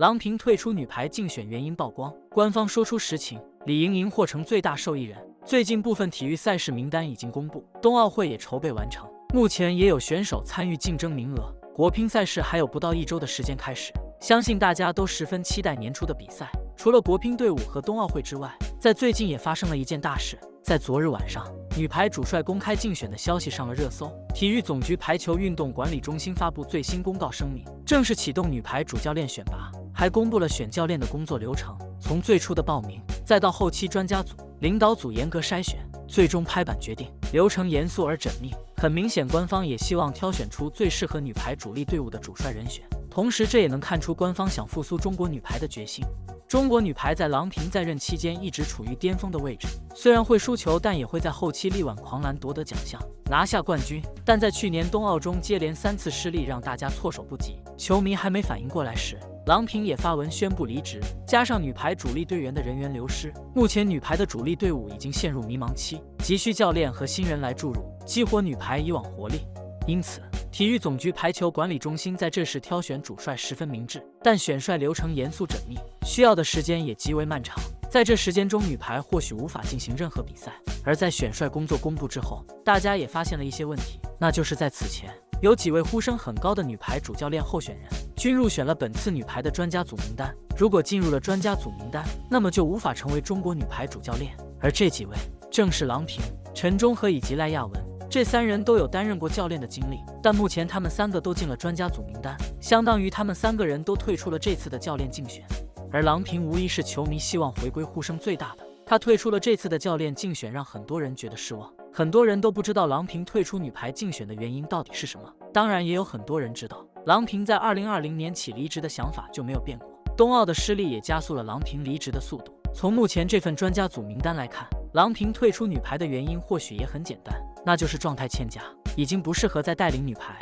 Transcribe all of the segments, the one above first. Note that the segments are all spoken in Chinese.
郎平退出女排竞选原因曝光，官方说出实情，李盈莹或成最大受益人。最近部分体育赛事名单已经公布，冬奥会也筹备完成，目前也有选手参与竞争名额。国乒赛事还有不到1周的时间开始，相信大家都十分期待年初的比赛。除了国乒队伍和冬奥会之外，在最近也发生了一件大事。在昨日晚上，女排主帅公开竞选的消息上了热搜。体育总局排球运动管理中心发布最新公告声明，正式启动女排主教练选拔，还公布了选教练的工作流程，从最初的报名，再到后期专家组、领导组严格筛选，最终拍板决定，流程严肃而缜密。很明显，官方也希望挑选出最适合女排主力队伍的主帅人选，同时这也能看出官方想复苏中国女排的决心。中国女排在郎平在任期间一直处于巅峰的位置，虽然会输球，但也会在后期力挽狂澜夺得奖项，拿下冠军。但在去年冬奥中接连3次失利，让大家措手不及。球迷还没反应过来时，郎平也发文宣布离职。加上女排主力队员的人员流失，目前女排的主力队伍已经陷入迷茫期，急需教练和新人来注入，激活女排以往活力。因此，体育总局排球管理中心在这时挑选主帅十分明智，但选帅流程严肃缜密，需要的时间也极为漫长。在这时间中，女排或许无法进行任何比赛。而在选帅工作公布之后，大家也发现了一些问题，那就是在此前，有几位呼声很高的女排主教练候选人均入选了本次女排的专家组名单。如果进入了专家组名单，那么就无法成为中国女排主教练。而这几位正是郎平、陈忠和以及赖亚文。这3人都有担任过教练的经历，但目前他们3个都进了专家组名单，相当于他们3个人都退出了这次的教练竞选。而郎平无疑是球迷希望回归呼声最大的，他退出了这次的教练竞选，让很多人觉得失望。很多人都不知道郎平退出女排竞选的原因到底是什么，当然也有很多人知道，郎平在2020年起离职的想法就没有变过。冬奥的失利也加速了郎平离职的速度。从目前这份专家组名单来看，郎平退出女排的原因或许也很简单，那就是状态欠佳，已经不适合再带领女排。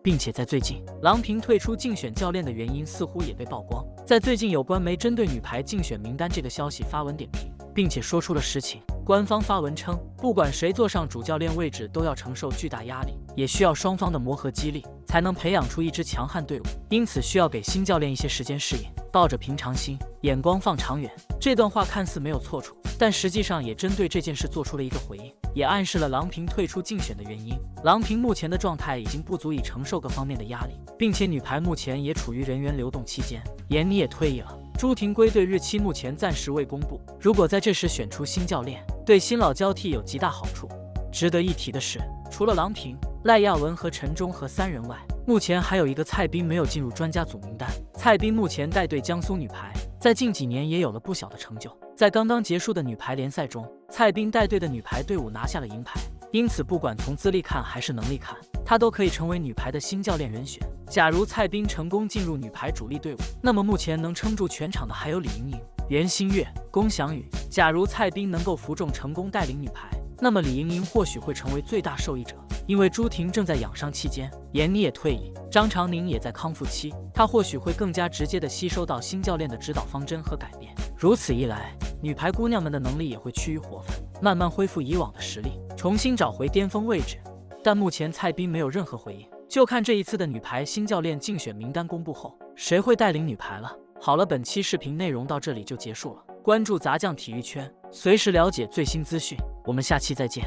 并且在最近，郎平退出竞选教练的原因似乎也被曝光。在最近，有官媒针对女排竞选名单这个消息发文点评，并且说出了实情。官方发文称，不管谁坐上主教练位置，都要承受巨大压力，也需要双方的磨合激励，才能培养出一支强悍队伍。因此，需要给新教练一些时间适应，抱着平常心，眼光放长远。这段话看似没有错处，但实际上也针对这件事做出了一个回应，也暗示了郎平退出竞选的原因。郎平目前的状态已经不足以承受各方面的压力，并且女排目前也处于人员流动期间，闫妮也退役了，朱婷归队日期目前暂时未公布。如果在这时选出新教练，对新老交替有极大好处。值得一提的是，除了郎平、赖亚文和陈忠和3人外，目前还有一个蔡斌没有进入专家组名单。蔡斌目前带队江苏女排，在近几年也有了不小的成就。在刚刚结束的女排联赛中，蔡斌带队的女排队伍拿下了银牌，因此不管从资历看还是能力看，他都可以成为女排的新教练人选。假如蔡斌成功进入女排主力队伍，那么目前能撑住全场的还有李盈莹、袁心玥、龚翔宇。假如蔡斌能够服众成功带领女排，那么李盈莹或许会成为最大受益者，因为朱婷正在养伤期间，闫妮也退役，张常宁也在康复期，她或许会更加直接地吸收到新教练的指导方针和改变。如此一来，女排姑娘们的能力也会趋于活泛，慢慢恢复以往的实力，重新找回巅峰位置。但目前蔡斌没有任何回应，就看这一次的女排新教练竞选名单公布后，谁会带领女排了。好了，本期视频内容到这里就结束了，关注杂酱体育圈，随时了解最新资讯，我们下期再见。